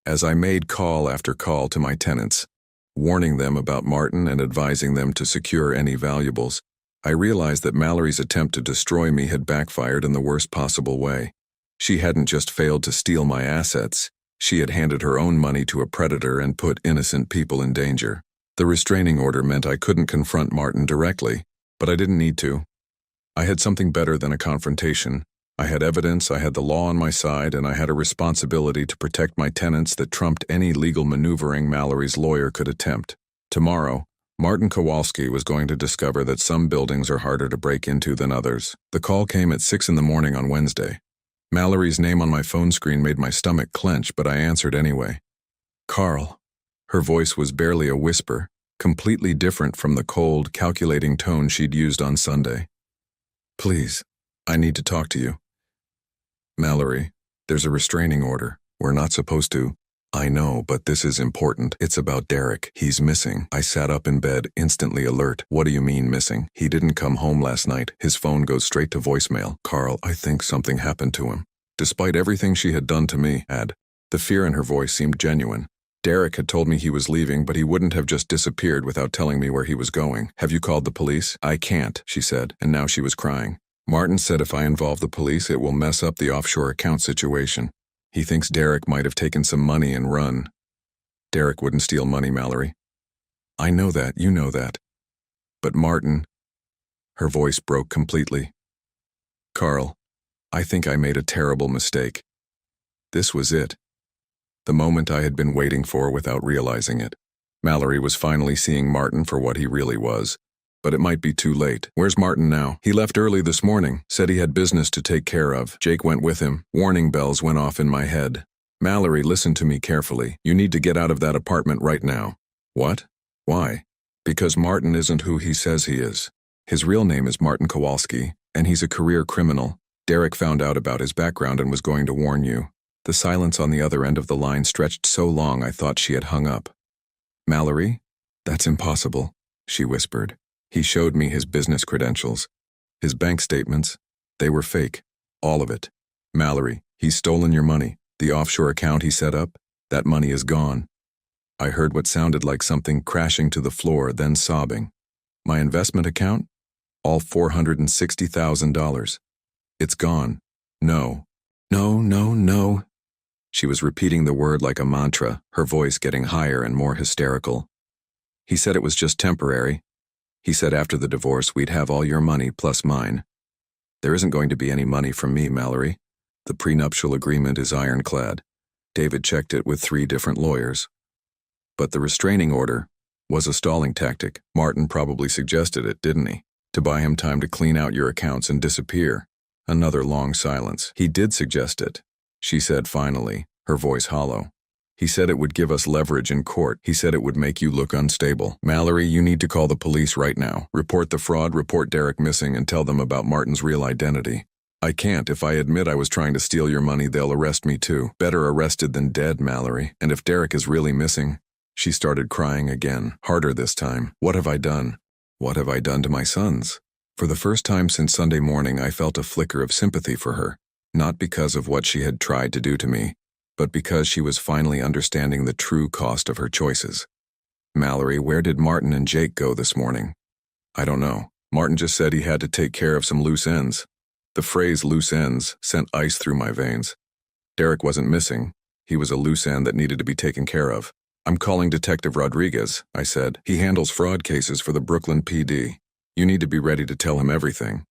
As I made call after call to my tenants, warning them about Martin and advising them to secure any valuables, I realized that Mallory's attempt to destroy me had backfired in the worst possible way. She hadn't just failed to steal my assets, she had handed her own money to a predator and put innocent people in danger. The restraining order meant I couldn't confront Martin directly, but I didn't need to. I had something better than a confrontation. I had evidence, I had the law on my side, and I had a responsibility to protect my tenants that trumped any legal maneuvering Mallory's lawyer could attempt. Tomorrow, Martin Kowalski was going to discover that some buildings are harder to break into than others. The call came at 6 in the morning on Wednesday. Mallory's name on my phone screen made my stomach clench, but I answered anyway. "Carl." Her voice was barely a whisper, completely different from the cold, calculating tone she'd used on Sunday. "Please, I need to talk to you." "Mallory, there's a restraining order. We're not supposed to." "I know, but this is important. It's about Derek. He's missing." I sat up in bed, instantly alert. "What do you mean missing?" "He didn't come home last night. His phone goes straight to voicemail." "Carl, I think something happened to him." Despite everything she had done to me, the fear in her voice seemed genuine. Derek had told me he was leaving, but he wouldn't have just disappeared without telling me where he was going. Have you called the police? I can't, she said, and now she was crying. Martin said if I involve the police, it will mess up the offshore account situation. He thinks Derek might have taken some money and run. Derek wouldn't steal money, Mallory. I know that, you know that. But Martin... Her voice broke completely. Carl, I think I made a terrible mistake. This was it. The moment I had been waiting for without realizing it. Mallory was finally seeing Martin for what he really was. But it might be too late. Where's Martin now? He left early this morning, said he had business to take care of. Jake went with him. Warning bells went off in my head. Mallory, listen to me carefully. You need to get out of that apartment right now. What? Why? Because Martin isn't who he says he is. His real name is Martin Kowalski, and he's a career criminal. Derek found out about his background and was going to warn you. The silence on the other end of the line stretched so long I thought she had hung up. Mallory? That's impossible, she whispered. He showed me his business credentials. His bank statements. They were fake. All of it. Mallory, he's stolen your money. The offshore account he set up, that money is gone. I heard what sounded like something crashing to the floor, then sobbing. My investment account? All $460,000. It's gone. No. No, no, no. She was repeating the word like a mantra, her voice getting higher and more hysterical. He said it was just temporary. He said after the divorce we'd have all your money plus mine. There isn't going to be any money from me, Mallory. The prenuptial agreement is ironclad. David checked it with 3 different lawyers. But the restraining order was a stalling tactic. Martin probably suggested it, didn't he? To buy him time to clean out your accounts and disappear. Another long silence. He did suggest it, she said finally, her voice hollow. He said it would give us leverage in court. He said it would make you look unstable. Mallory, you need to call the police right now. Report the fraud, report Derek missing, and tell them about Martin's real identity. I can't. If I admit I was trying to steal your money, they'll arrest me too. Better arrested than dead, Mallory. And if Derek is really missing... She started crying again, harder this time. What have I done? What have I done to my sons? For the first time since Sunday morning, I felt a flicker of sympathy for her. Not because of what she had tried to do to me, but because she was finally understanding the true cost of her choices. Mallory, where did Martin and Jake go this morning? I don't know. Martin just said he had to take care of some loose ends. The phrase loose ends sent ice through my veins. Derek wasn't missing. He was a loose end that needed to be taken care of. I'm calling Detective Rodriguez, I said. He handles fraud cases for the Brooklyn PD. You need to be ready to tell him everything.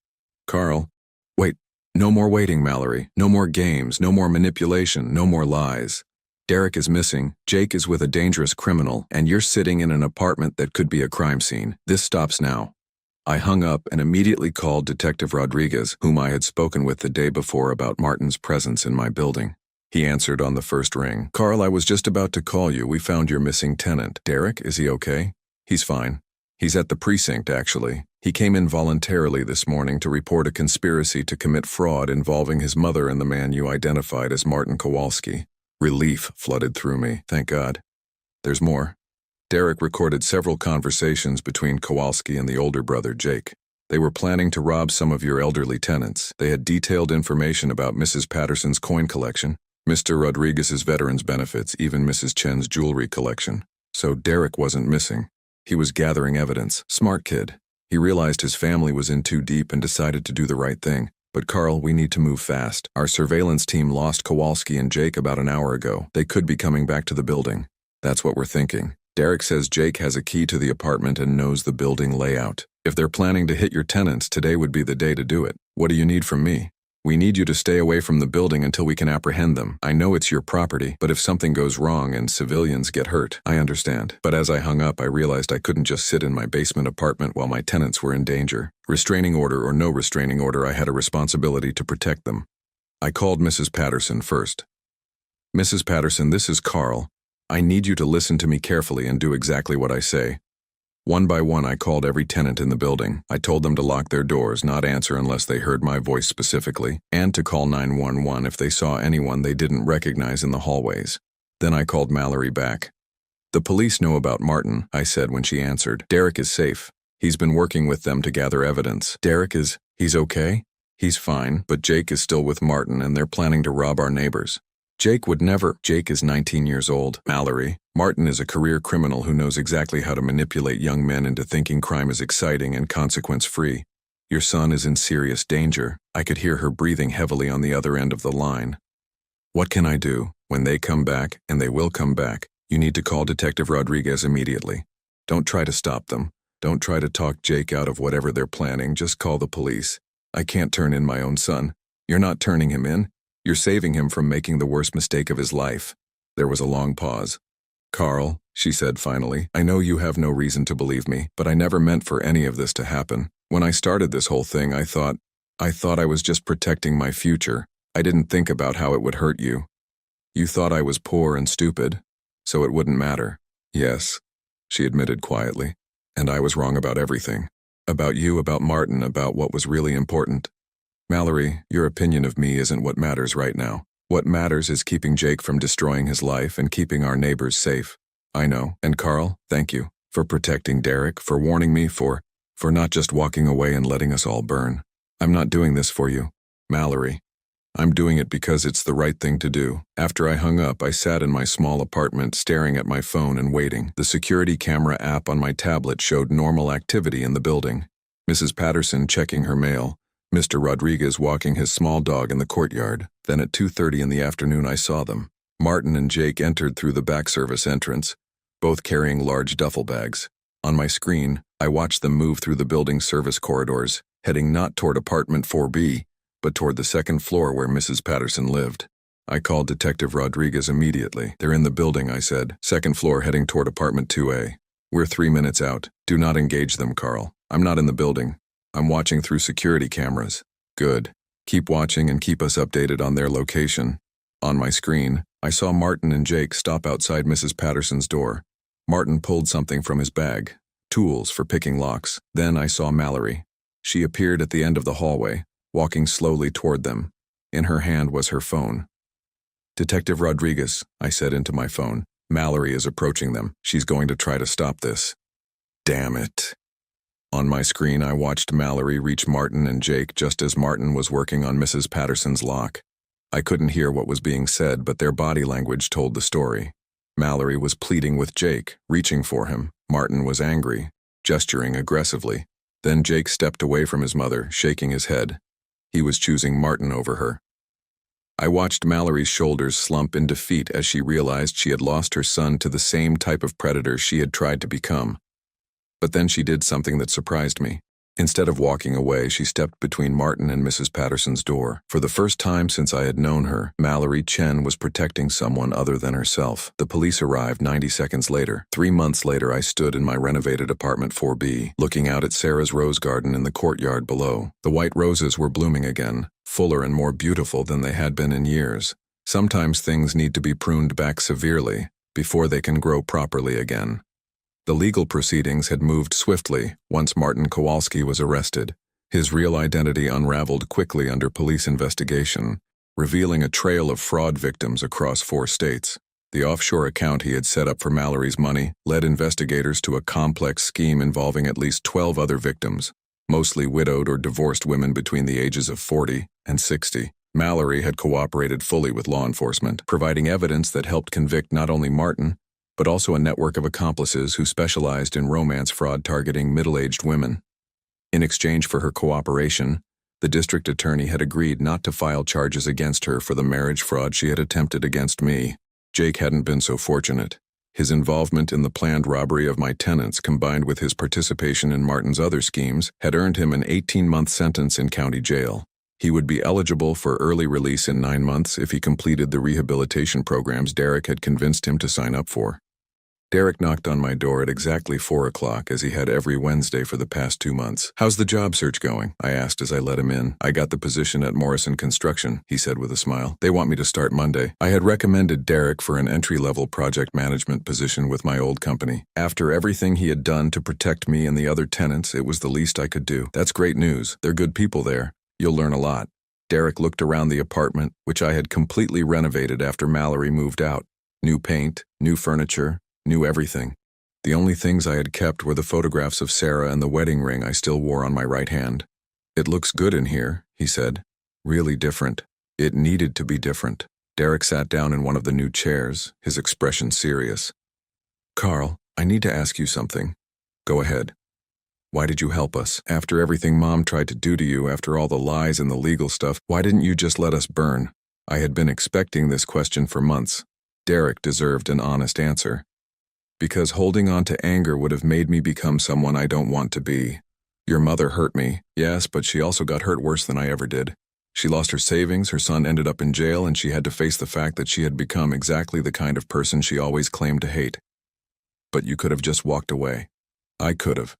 Carl, wait. No more waiting, Mallory. No more games, no more manipulation, no more lies. Derek is missing, Jake is with a dangerous criminal, and you're sitting in an apartment that could be a crime scene. This stops now. I hung up and immediately called Detective Rodriguez, whom I had spoken with the day before about Martin's presence in my building. He answered on the first ring. Carl, I was just about to call you. We found your missing tenant. Derek, is he okay? He's fine. He's at the precinct, actually. He came in voluntarily this morning to report a conspiracy to commit fraud involving his mother and the man you identified as Martin Kowalski. Relief flooded through me, thank God. There's more. Derek recorded several conversations between Kowalski and the older brother, Jake. They were planning to rob some of your elderly tenants. They had detailed information about Mrs. Patterson's coin collection, Mr. Rodriguez's veterans benefits, even Mrs. Chen's jewelry collection. So Derek wasn't missing. He was gathering evidence. Smart kid. He realized his family was in too deep and decided to do the right thing. But Carl, we need to move fast. Our surveillance team lost Kowalski and Jake about an hour ago. They could be coming back to the building. That's what we're thinking. Derek says Jake has a key to the apartment and knows the building layout. If they're planning to hit your tenants, today would be the day to do it. What do you need from me? We need you to stay away from the building until we can apprehend them. I know it's your property, but if something goes wrong and civilians get hurt, I understand. But as I hung up, I realized I couldn't just sit in my basement apartment while my tenants were in danger. Restraining order or no restraining order, I had a responsibility to protect them. I called Mrs. Patterson first. Mrs. Patterson, this is Carl. I need you to listen to me carefully and do exactly what I say. One by one, I called every tenant in the building. I told them to lock their doors, not answer unless they heard my voice specifically, and to call 911 if they saw anyone they didn't recognize in the hallways. Then I called Mallory back. The police know about Martin, I said when she answered. Derek is safe. He's been working with them to gather evidence. He's okay? He's fine, but Jake is still with Martin and they're planning to rob our neighbors. Jake would never. Jake is 19 years old. Mallory. Martin is a career criminal who knows exactly how to manipulate young men into thinking crime is exciting and consequence-free. Your son is in serious danger. I could hear her breathing heavily on the other end of the line. What can I do? When they come back, and they will come back, you need to call Detective Rodriguez immediately. Don't try to stop them. Don't try to talk Jake out of whatever they're planning. Just call the police. I can't turn in my own son. You're not turning him in. You're saving him from making the worst mistake of his life. There was a long pause. Carl, she said finally, I know you have no reason to believe me, but I never meant for any of this to happen. When I started this whole thing, I thought I was just protecting my future. I didn't think about how it would hurt you. You thought I was poor and stupid, so it wouldn't matter. Yes, she admitted quietly. And I was wrong about everything. About you, about Martin, about what was really important. Mallory, your opinion of me isn't what matters right now. What matters is keeping Jake from destroying his life and keeping our neighbors safe. I know. And Carl, thank you for protecting Derek, for warning me, for not just walking away and letting us all burn. I'm not doing this for you, Mallory. I'm doing it because it's the right thing to do. After I hung up, I sat in my small apartment staring at my phone and waiting. The security camera app on my tablet showed normal activity in the building. Mrs. Patterson checking her mail. Mr. Rodriguez walking his small dog in the courtyard. Then at 2:30 in the afternoon I saw them. Martin and Jake entered through the back service entrance, both carrying large duffel bags. On my screen, I watched them move through the building's service corridors, heading not toward apartment 4B, but toward the second floor where Mrs. Patterson lived. I called Detective Rodriguez immediately. They're in the building, I said. Second floor heading toward apartment 2A. We're 3 minutes out. Do not engage them, Carl. I'm not in the building. I'm watching through security cameras. Good. Keep watching and keep us updated on their location. On my screen, I saw Martin and Jake stop outside Mrs. Patterson's door. Martin pulled something from his bag. Tools for picking locks. Then I saw Mallory. She appeared at the end of the hallway, walking slowly toward them. In her hand was her phone. Detective Rodriguez, I said into my phone. Mallory is approaching them. She's going to try to stop this. Damn it. On my screen, I watched Mallory reach Martin and Jake just as Martin was working on Mrs. Patterson's lock. I couldn't hear what was being said, but their body language told the story. Mallory was pleading with Jake, reaching for him. Martin was angry, gesturing aggressively. Then Jake stepped away from his mother, shaking his head. He was choosing Martin over her. I watched Mallory's shoulders slump in defeat as she realized she had lost her son to the same type of predator she had tried to become. But then she did something that surprised me. Instead of walking away, she stepped between Martin and Mrs. Patterson's door. For the first time since I had known her, Mallory Chen was protecting someone other than herself. The police arrived 90 seconds later. 3 months later, I stood in my renovated apartment 4B, looking out at Sarah's rose garden in the courtyard below. The white roses were blooming again, fuller and more beautiful than they had been in years. Sometimes things need to be pruned back severely before they can grow properly again. The legal proceedings had moved swiftly once Martin Kowalski was arrested. His real identity unraveled quickly under police investigation, revealing a trail of fraud victims across 4 states. The offshore account he had set up for Mallory's money led investigators to a complex scheme involving at least 12 other victims, mostly widowed or divorced women between the ages of 40 and 60. Mallory had cooperated fully with law enforcement, providing evidence that helped convict not only Martin, but also a network of accomplices who specialized in romance fraud targeting middle-aged women. In exchange for her cooperation, the district attorney had agreed not to file charges against her for the marriage fraud she had attempted against me. Jake hadn't been so fortunate. His involvement in the planned robbery of my tenants, combined with his participation in Martin's other schemes, had earned him an 18-month sentence in county jail. He would be eligible for early release in 9 months if he completed the rehabilitation programs Derek had convinced him to sign up for. Derek knocked on my door at exactly 4 o'clock, as he had every Wednesday for the past 2 months. "How's the job search going?" I asked as I let him in. "I got the position at Morrison Construction," he said with a smile. "They want me to start Monday." I had recommended Derek for an entry-level project management position with my old company. After everything he had done to protect me and the other tenants, it was the least I could do. "That's great news. They're good people there. You'll learn a lot." Derek looked around the apartment, which I had completely renovated after Mallory moved out. New paint, new furniture, new everything. The only things I had kept were the photographs of Sarah and the wedding ring I still wore on my right hand. "It looks good in here," he said. "Really different." It needed to be different. Derek sat down in one of the new chairs, his expression serious. "Carl, I need to ask you something." "Go ahead." "Why did you help us? After everything Mom tried to do to you, after all the lies and the legal stuff, why didn't you just let us burn?" I had been expecting this question for months. Derek deserved an honest answer. "Because holding on to anger would have made me become someone I don't want to be. Your mother hurt me, yes, but she also got hurt worse than I ever did. She lost her savings, her son ended up in jail, and she had to face the fact that she had become exactly the kind of person she always claimed to hate. But you could have just walked away. I could have.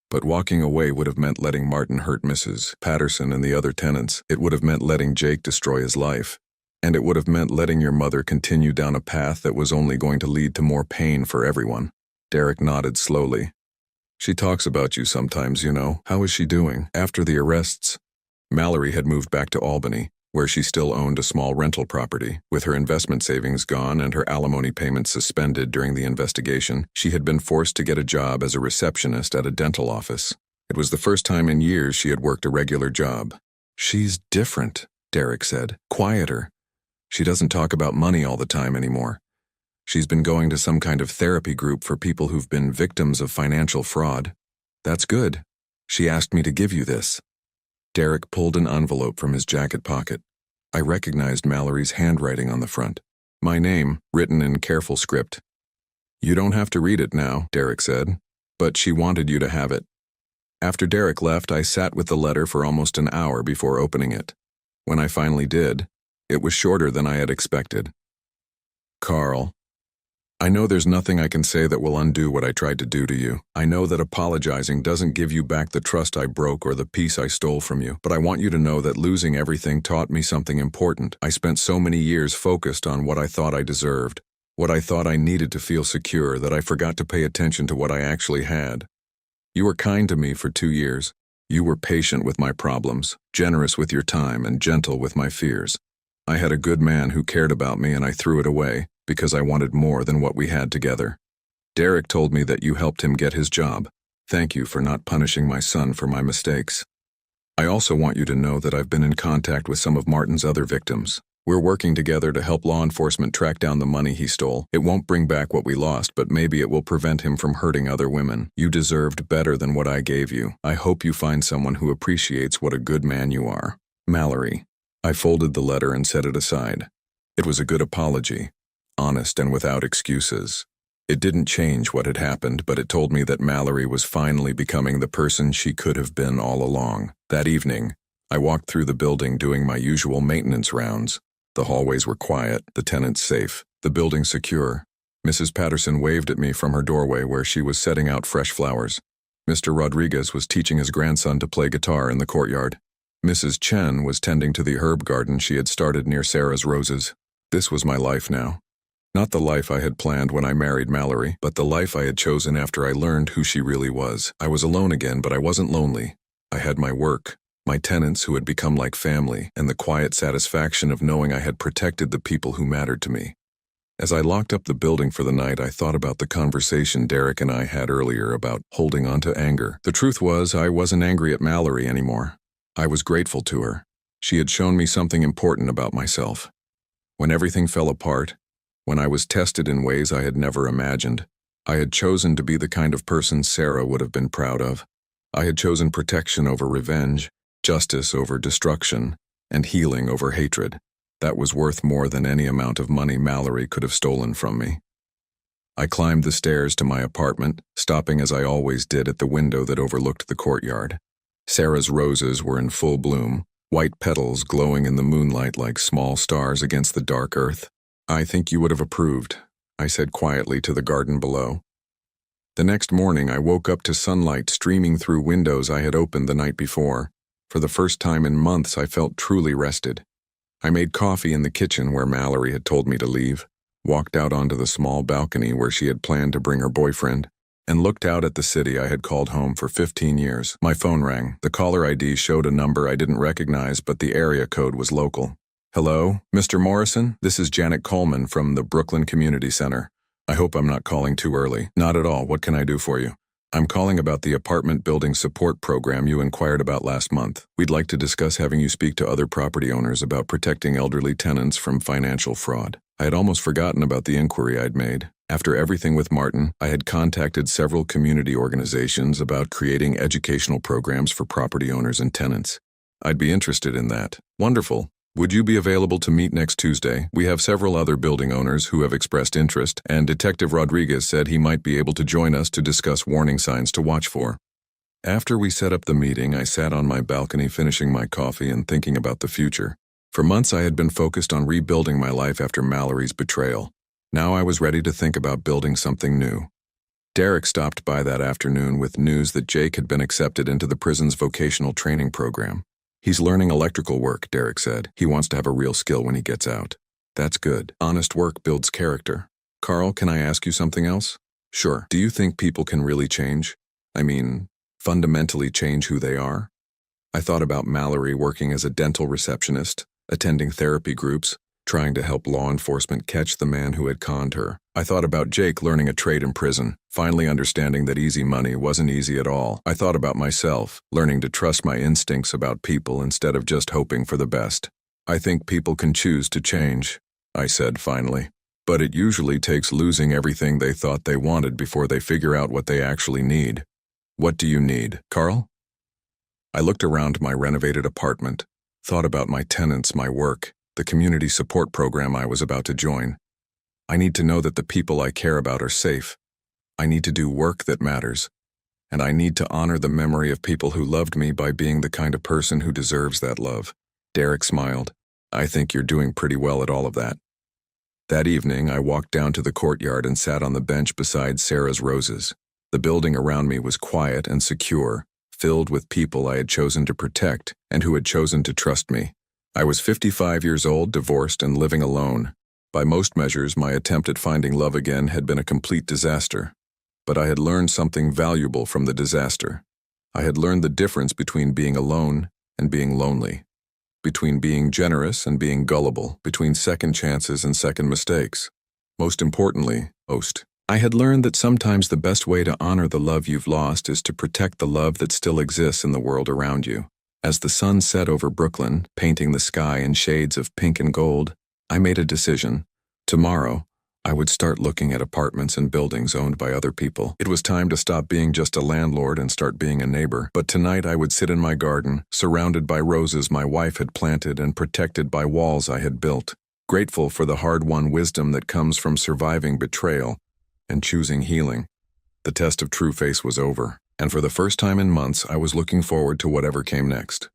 But walking away would have meant letting Martin hurt Mrs. Patterson and the other tenants. It would have meant letting Jake destroy his life. And it would have meant letting your mother continue down a path that was only going to lead to more pain for everyone." Derek nodded slowly. "She talks about you sometimes, you know. How is she doing?" After the arrests, Mallory had moved back to Albany, where she still owned a small rental property. With her investment savings gone and her alimony payments suspended during the investigation, she had been forced to get a job as a receptionist at a dental office. It was the first time in years she had worked a regular job. "She's different," Derek said. "Quieter. She doesn't talk about money all the time anymore. She's been going to some kind of therapy group for people who've been victims of financial fraud." "That's good. She asked me to give you this." Derek pulled an envelope from his jacket pocket. I recognized Mallory's handwriting on the front. My name, written in careful script. "You don't have to read it now," Derek said, "but she wanted you to have it." After Derek left, I sat with the letter for almost an hour before opening it. When I finally did, it was shorter than I had expected. "Carl, I know there's nothing I can say that will undo what I tried to do to you. I know that apologizing doesn't give you back the trust I broke or the peace I stole from you, but I want you to know that losing everything taught me something important. I spent so many years focused on what I thought I deserved, what I thought I needed to feel secure, that I forgot to pay attention to what I actually had. You were kind to me for 2 years. You were patient with my problems, generous with your time, and gentle with my fears. I had a good man who cared about me, and I threw it away because I wanted more than what we had together. Derek told me that you helped him get his job. Thank you for not punishing my son for my mistakes. I also want you to know that I've been in contact with some of Martin's other victims. We're working together to help law enforcement track down the money he stole. It won't bring back what we lost, but maybe it will prevent him from hurting other women. You deserved better than what I gave you. I hope you find someone who appreciates what a good man you are. Mallory." I folded the letter and set it aside. It was a good apology, honest and without excuses. It didn't change what had happened, but it told me that Mallory was finally becoming the person she could have been all along. That evening, I walked through the building doing my usual maintenance rounds. The hallways were quiet, the tenants safe, the building secure. Mrs. Patterson waved at me from her doorway where she was setting out fresh flowers. Mr. Rodriguez was teaching his grandson to play guitar in the courtyard. Mrs. Chen was tending to the herb garden she had started near Sarah's roses. This was my life now. Not the life I had planned when I married Mallory, but the life I had chosen after I learned who she really was. I was alone again, but I wasn't lonely. I had my work, my tenants who had become like family, and the quiet satisfaction of knowing I had protected the people who mattered to me. As I locked up the building for the night, I thought about the conversation Derek and I had earlier about holding on to anger. The truth was, I wasn't angry at Mallory anymore. I was grateful to her. She had shown me something important about myself. When everything fell apart, when I was tested in ways I had never imagined, I had chosen to be the kind of person Sarah would have been proud of. I had chosen protection over revenge, justice over destruction, and healing over hatred. That was worth more than any amount of money Mallory could have stolen from me. I climbed the stairs to my apartment, stopping as I always did at the window that overlooked the courtyard. Sarah's roses were in full bloom, white petals glowing in the moonlight like small stars against the dark earth. "I think you would have approved," I said quietly to the garden below. The next morning, I woke up to sunlight streaming through windows I had opened the night before. For the first time in months, I felt truly rested. I made coffee in the kitchen where Mallory had told me to leave, walked out onto the small balcony where she had planned to bring her boyfriend, and looked out at the city I had called home for 15 years. My phone rang. The caller ID showed a number I didn't recognize, but the area code was local. "Hello, Mr. Morrison? This is Janet Coleman from the Brooklyn Community Center. I hope I'm not calling too early." "Not at all. What can I do for you?" I'm calling about the apartment building support program you inquired about last month. We'd like to discuss having you speak to other property owners about protecting elderly tenants from financial fraud. I had almost forgotten about the inquiry I'd made. After everything with Martin, I had contacted several community organizations about creating educational programs for property owners and tenants. I'd be interested in that. Wonderful. Would you be available to meet next Tuesday? We have several other building owners who have expressed interest, and Detective Rodriguez said he might be able to join us to discuss warning signs to watch for. After we set up the meeting, I sat on my balcony finishing my coffee and thinking about the future. For months I had been focused on rebuilding my life after Mallory's betrayal. Now I was ready to think about building something new. Derek stopped by that afternoon with news that Jake had been accepted into the prison's vocational training program. He's learning electrical work, Derek said. He wants to have a real skill when he gets out. That's good. Honest work builds character. Carl, can I ask you something else? Sure. Do you think people can really change? I mean, fundamentally change who they are? I thought about Mallory working as a dental receptionist, attending therapy groups, trying to help law enforcement catch the man who had conned her. I thought about Jake learning a trade in prison, finally understanding that easy money wasn't easy at all. I thought about myself, learning to trust my instincts about people instead of just hoping for the best. I think people can choose to change, I said finally. But it usually takes losing everything they thought they wanted before they figure out what they actually need. What do you need, Carl? I looked around my renovated apartment, thought about my tenants, my work, the community support program I was about to join. I need to know that the people I care about are safe. I need to do work that matters. And I need to honor the memory of people who loved me by being the kind of person who deserves that love. Derek smiled. I think you're doing pretty well at all of that. That evening, I walked down to the courtyard and sat on the bench beside Sarah's roses. The building around me was quiet and secure, filled with people I had chosen to protect and who had chosen to trust me. I was 55 years old, divorced, and living alone. By most measures, my attempt at finding love again had been a complete disaster. But I had learned something valuable from the disaster. I had learned the difference between being alone and being lonely, between being generous and being gullible, between second chances and second mistakes. Most importantly, I had learned that sometimes the best way to honor the love you've lost is to protect the love that still exists in the world around you. As the sun set over Brooklyn, painting the sky in shades of pink and gold, I made a decision. Tomorrow, I would start looking at apartments and buildings owned by other people. It was time to stop being just a landlord and start being a neighbor. But tonight I would sit in my garden, surrounded by roses my wife had planted and protected by walls I had built, grateful for the hard-won wisdom that comes from surviving betrayal and choosing healing. The test of true face was over, and for the first time in months I was looking forward to whatever came next.